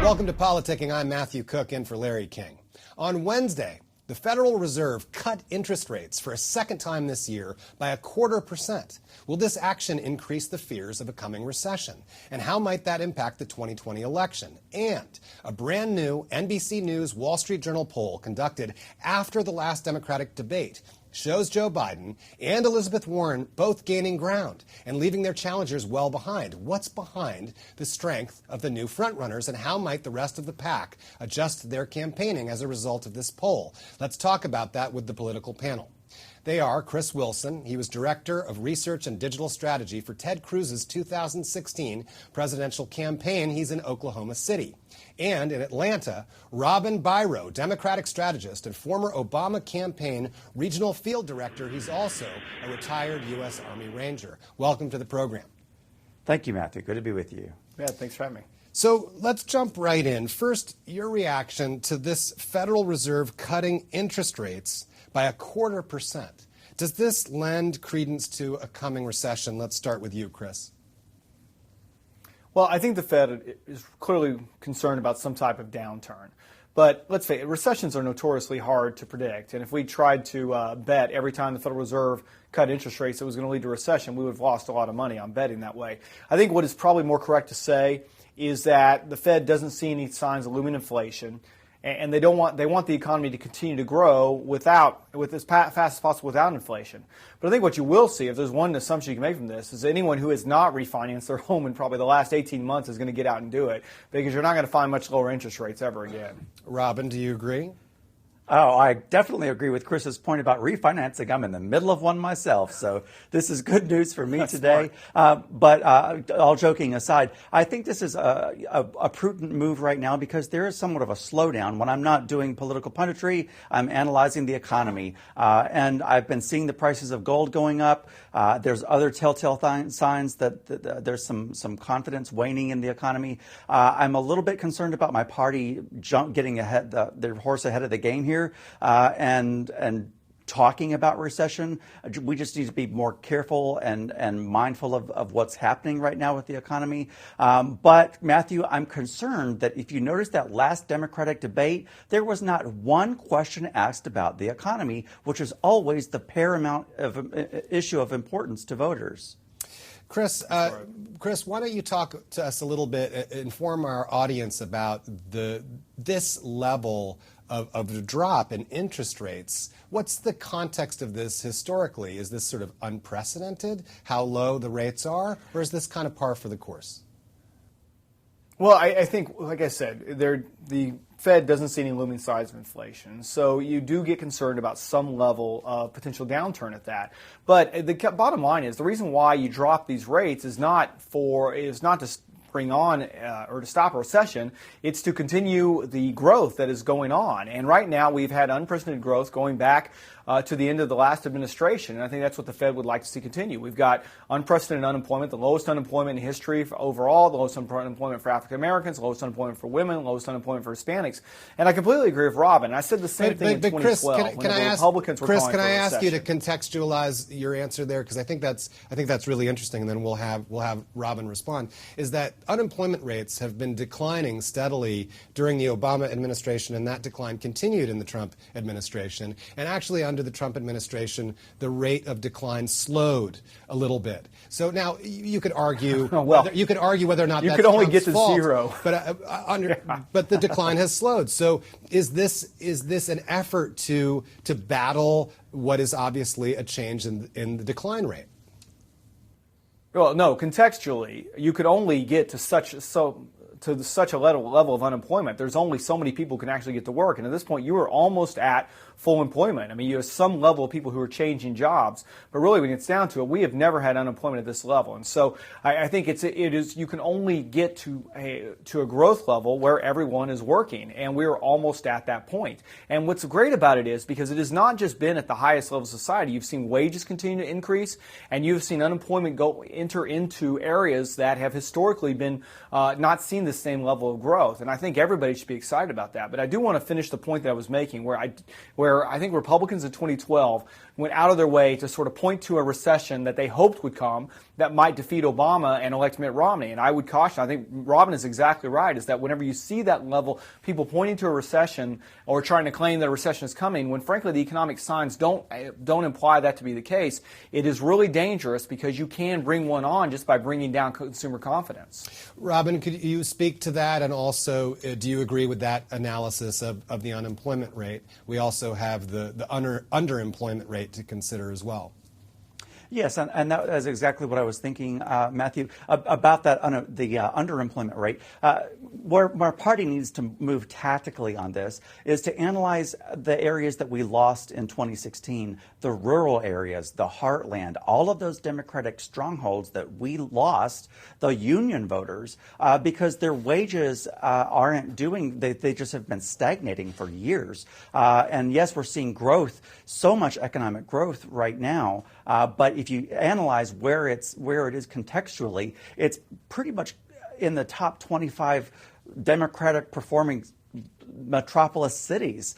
Welcome to PoliticKIng. I'm Matthew Cook in for Larry King. On Wednesday, the Federal Reserve cut interest rates for a second time this year by 0.25%. Will this action increase the fears of a coming recession? And how might that impact the 2020 election? And a brand new NBC News Wall Street Journal poll conducted after the last Democratic debate shows Joe Biden and Elizabeth Warren both gaining ground and leaving their challengers well behind. What's behind the strength of the new frontrunners, and how might the rest of the pack adjust their campaigning as a result of this poll? Let's talk about that with the political panel. They are Chris Wilson. He was Director of Research and Digital Strategy for Ted Cruz's 2016 presidential campaign. He's in Oklahoma City. And in Atlanta, Robin Biro, Democratic strategist and former Obama campaign regional field director. He's also a retired U.S. Army Ranger. Welcome to the program. Thank you, Matthew. Good to be with you. Yeah, thanks for having me. So let's jump right in. First, your reaction to this Federal Reserve cutting interest rates by 0.25%. Does this lend credence to a coming recession? Let's start with you, Chris. Well, I think the Fed is clearly concerned about some type of downturn. But let's face it, recessions are notoriously hard to predict. And if we tried to bet every time the Federal Reserve cut interest rates it was going to lead to a recession, we would have lost a lot of money on betting that way. I think what is probably more correct to say is that the Fed doesn't see any signs of looming inflation. And they want the economy to continue to grow with as fast as possible without inflation. But I think what you will see, if there's one assumption you can make from this, is anyone who has not refinanced their home in probably the last 18 months is going to get out and do it, because you're not going to find much lower interest rates ever again. Robin, do you agree? Oh, I definitely agree with Chris's point about refinancing. I'm in the middle of one myself, so this is good news for me today. But all joking aside, I think this is a prudent move right now because there is somewhat of a slowdown. When I'm not doing political punditry, I'm analyzing the economy. And I've been seeing the prices of gold going up. There's other telltale signs that there's some confidence waning in the economy. I'm a little bit concerned about my party getting ahead, their horse ahead of the game here. And talking about recession, we just need to be more careful and mindful of what's happening right now with the economy. But Matthew, I'm concerned that if you notice that last Democratic debate, there was not one question asked about the economy, which is always the paramount issue of importance to voters. Chris, why don't you talk to us a little bit, inform our audience about this level of the drop in interest rates. What's the context of this historically? Is this sort of unprecedented, how low the rates are, or is this kind of par for the course? Well, I think, like I said, the Fed doesn't see any looming signs of inflation. So you do get concerned about some level of potential downturn at that. But the bottom line is the reason why you drop these rates is not to bring on or to stop a recession. It's to continue the growth that is going on. And right now we've had unprecedented growth going back to the end of the last administration. And I think that's what the Fed would like to see continue. We've got unprecedented unemployment, the lowest unemployment in history overall, the lowest unemployment for African Americans, the lowest unemployment for women, the lowest unemployment for Hispanics. And I completely agree with Robin. I said the same thing in 2012 Chris, when the Republicans were calling for a recession. Can I ask you to contextualize your answer there, because I think that's really interesting, and then we'll have Robin respond. Is that unemployment rates have been declining steadily during the Obama administration, and that decline continued in the Trump administration. And actually, under the Trump administration, the rate of decline slowed a little bit. So now you could argue, whether or not you could only get to fault, zero, but the decline has slowed. So is this an effort to battle what is obviously a change in the decline rate? Well, no. Contextually, you could only get to such a level of unemployment. There's only so many people who can actually get to work, and at this point, you are almost at full employment. I mean, you have some level of people who are changing jobs, but really, when it's down to it, we have never had unemployment at this level. And so, I think it is you can only get to a growth level where everyone is working, and we are almost at that point. And what's great about it is because it has not just been at the highest level of society. You've seen wages continue to increase, and you've seen unemployment enter into areas that have historically been not seen the same level of growth. And I think everybody should be excited about that. But I do want to finish the point that I was making, where I think Republicans in 2012 went out of their way to sort of point to a recession that they hoped would come that might defeat Obama and elect Mitt Romney. And I would caution, I think Robin is exactly right, is that whenever you see that level, people pointing to a recession or trying to claim that a recession is coming, when frankly the economic signs don't imply that to be the case, it is really dangerous, because you can bring one on just by bringing down consumer confidence. Robin, could you speak to that? And also, do you agree with that analysis of the unemployment rate? We also have the underemployment rate to consider as well. Yes, and that is exactly what I was thinking, Matthew, about that the underemployment rate. Where our party needs to move tactically on this is to analyze the areas that we lost in 2016, the rural areas, the heartland, all of those Democratic strongholds that we lost, the union voters, because their wages aren't they just have been stagnating for years. And yes, we're seeing growth, so much economic growth right now, but if you analyze where it is contextually, it's pretty much in the top 25 Democratic performing metropolis cities.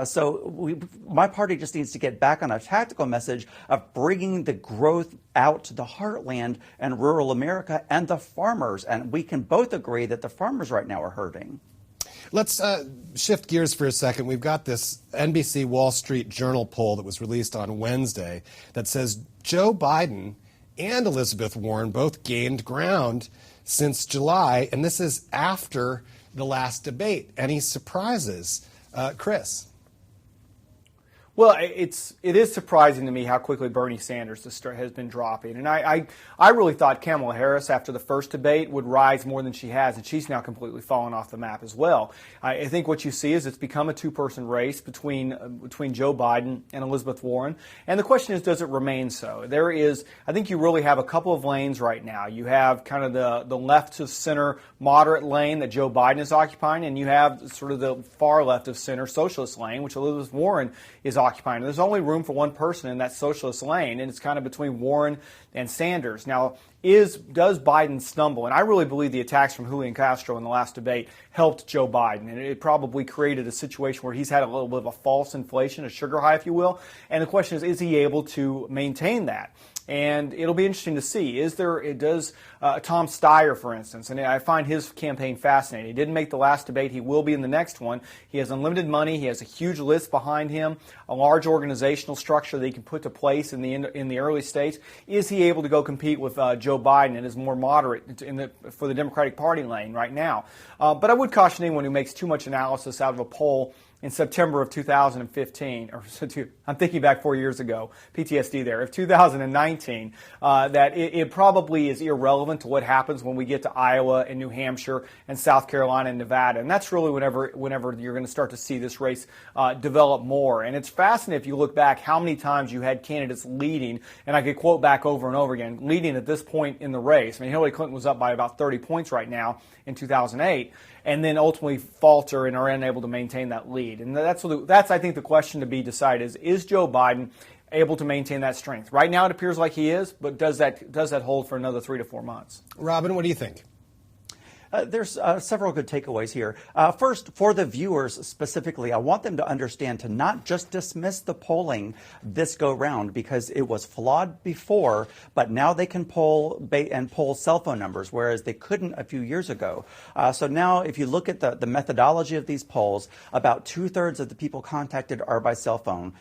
So my party just needs to get back on a tactical message of bringing the growth out to the heartland and rural America and the farmers. And we can both agree that the farmers right now are hurting. Let's shift gears for a second. We've got this NBC Wall Street Journal poll that was released on Wednesday that says Joe Biden and Elizabeth Warren both gained ground since July, and this is after the last debate. Any surprises? Chris? Well, it is surprising to me how quickly Bernie Sanders has been dropping. And I really thought Kamala Harris, after the first debate, would rise more than she has, and she's now completely fallen off the map as well. I think what you see is it's become a two-person race between Joe Biden and Elizabeth Warren. And the question is, does it remain so? I think you really have a couple of lanes right now. You have kind of the left to center moderate lane that Joe Biden is occupying, and you have sort of the far left of center socialist lane, which Elizabeth Warren is occupying. There's only room for one person in that socialist lane, and it's kind of between Warren and Sanders. Now, does Biden stumble? And I really believe the attacks from Julian Castro in the last debate helped Joe Biden, and it probably created a situation where he's had a little bit of a false inflation, a sugar high, if you will. And the question is he able to maintain that? And it'll be interesting to see. Does Tom Steyer, for instance, and I find his campaign fascinating. He didn't make the last debate. He will be in the next one. He has unlimited money. He has a huge list behind him, a large organizational structure that he can put to place in the early states. Is he able to go compete with Joe Biden and is more moderate for the Democratic Party lane right now? But I would caution anyone who makes too much analysis out of a poll in September of 2015, or I'm thinking back 4 years ago, PTSD there, of 2019, that it probably is irrelevant to what happens when we get to Iowa and New Hampshire and South Carolina and Nevada. And that's really whenever you're going to start to see this race develop more. And it's fascinating if you look back how many times you had candidates leading, and I could quote back over and over again, leading at this point in the race. I mean, Hillary Clinton was up by about 30 points right now in 2008, and then ultimately falter and are unable to maintain that lead. And that's I think, the question to be decided is Joe Biden able to maintain that strength? Right now it appears like he is, but does that hold for another 3 to 4 months? Robin, what do you think? There's several good takeaways here. First, for the viewers specifically, I want them to understand to not just dismiss the polling this go round because it was flawed before, but now they can poll cell phone numbers, whereas they couldn't a few years ago. So now if you look at the methodology of these polls, about 2/3 of the people contacted are by cell phone,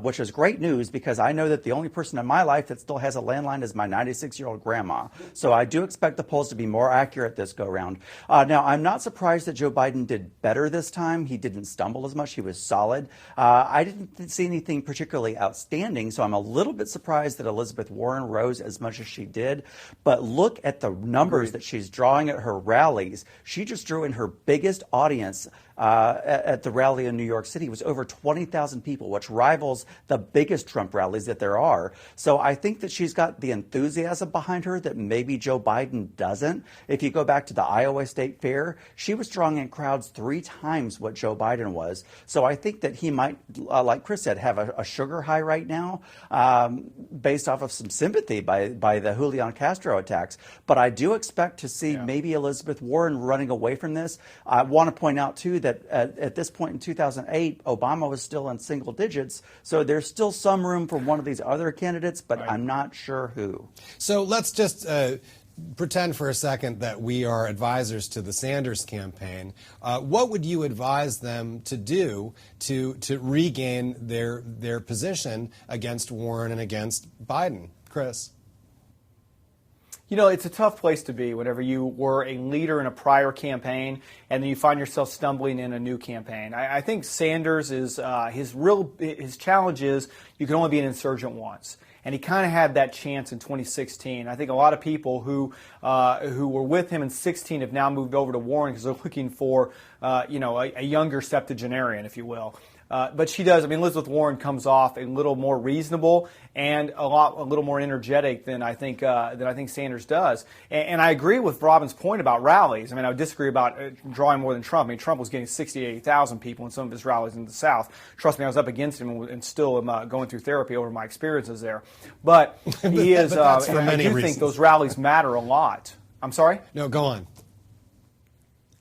which is great news because I know that the only person in my life that still has a landline is my 96-year-old grandma. So I do expect the polls to be more accurate this go round. Now, I'm not surprised that Joe Biden did better this time. He didn't stumble as much. He was solid. I didn't see anything particularly outstanding, so I'm a little bit surprised that Elizabeth Warren rose as much as she did. But look at the numbers that she's drawing at her rallies. She just drew in her biggest audience at the rally in New York City. It was over 20,000 people, which rivals the biggest Trump rallies that there are. So I think that she's got the enthusiasm behind her that maybe Joe Biden doesn't. If you go back to the Iowa State Fair, she was drawing in crowds 3 times what Joe Biden was. So I think that he might, like Chris said, have a sugar high right now based off of some sympathy by the Julian Castro attacks. But I do expect to see maybe Elizabeth Warren running away from this. I want to point out, too, that at this point in 2008, Obama was still in single digits. So there's still some room for one of these other candidates, but I'm not sure who. So let's just pretend for a second that we are advisors to the Sanders campaign. What would you advise them to do to regain their position against Warren and against Biden? Chris? You know, it's a tough place to be whenever you were a leader in a prior campaign and then you find yourself stumbling in a new campaign. I think Sanders is his challenge is you can only be an insurgent once. And he kind of had that chance in 2016. I think a lot of people who were with him in 2016 have now moved over to Warren because they're looking for a younger septuagenarian, if you will. But she does. I mean, Elizabeth Warren comes off a little more reasonable and a little more energetic than I think Sanders does. And I agree with Robin's point about rallies. I mean, I would disagree about drawing more than Trump. I mean, Trump was getting 60,000 to 80,000 people in some of his rallies in the South. Trust me, I was up against him and still am going through therapy over my experiences there. But he is. But for I many do reasons. think those rallies matter a lot. I'm sorry? No, go on.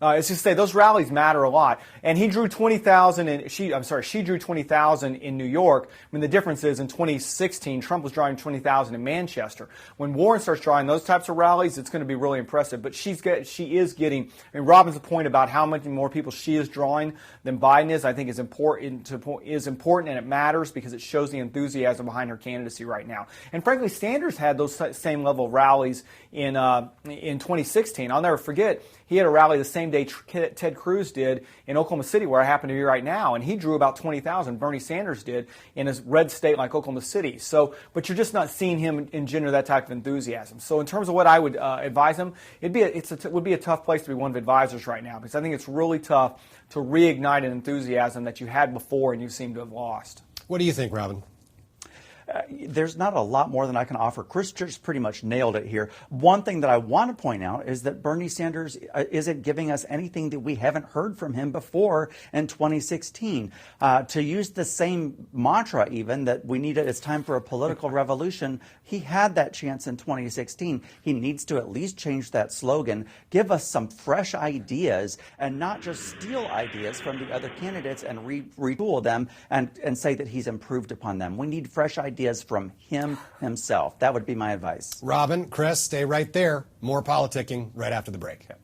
It's just say those rallies matter a lot, and he drew 20,000, and she drew 20,000 in New York. I mean, the difference is in 2016, Trump was drawing 20,000 in Manchester. When Warren starts drawing those types of rallies, it's going to be really impressive. But she is getting. I mean, Robin's point about how many more people she is drawing than Biden is, I think, is important, and it matters because it shows the enthusiasm behind her candidacy right now. And frankly, Sanders had those same level of rallies in 2016. I'll never forget. He had a rally the same day Ted Cruz did in Oklahoma City, where I happen to be right now, and he drew about 20,000. Bernie Sanders did in a red state like Oklahoma City. So, but you're just not seeing him engender that type of enthusiasm. So, in terms of what I would advise him, it would be a tough place to be one of the advisors right now because I think it's really tough to reignite an enthusiasm that you had before and you seem to have lost. What do you think, Robin? There's not a lot more than I can offer. Chris just pretty much nailed it here. One thing that I want to point out is that Bernie Sanders isn't giving us anything that we haven't heard from him before in 2016. To use the same mantra even that we need it's time for a political revolution, he had that chance in 2016. He needs to at least change that slogan, give us some fresh ideas, and not just steal ideas from the other candidates and retool them and say that he's improved upon them. We need fresh ideas from him himself. That would be my advice. Robin, Chris, stay right there. More politicking right after the break. Okay.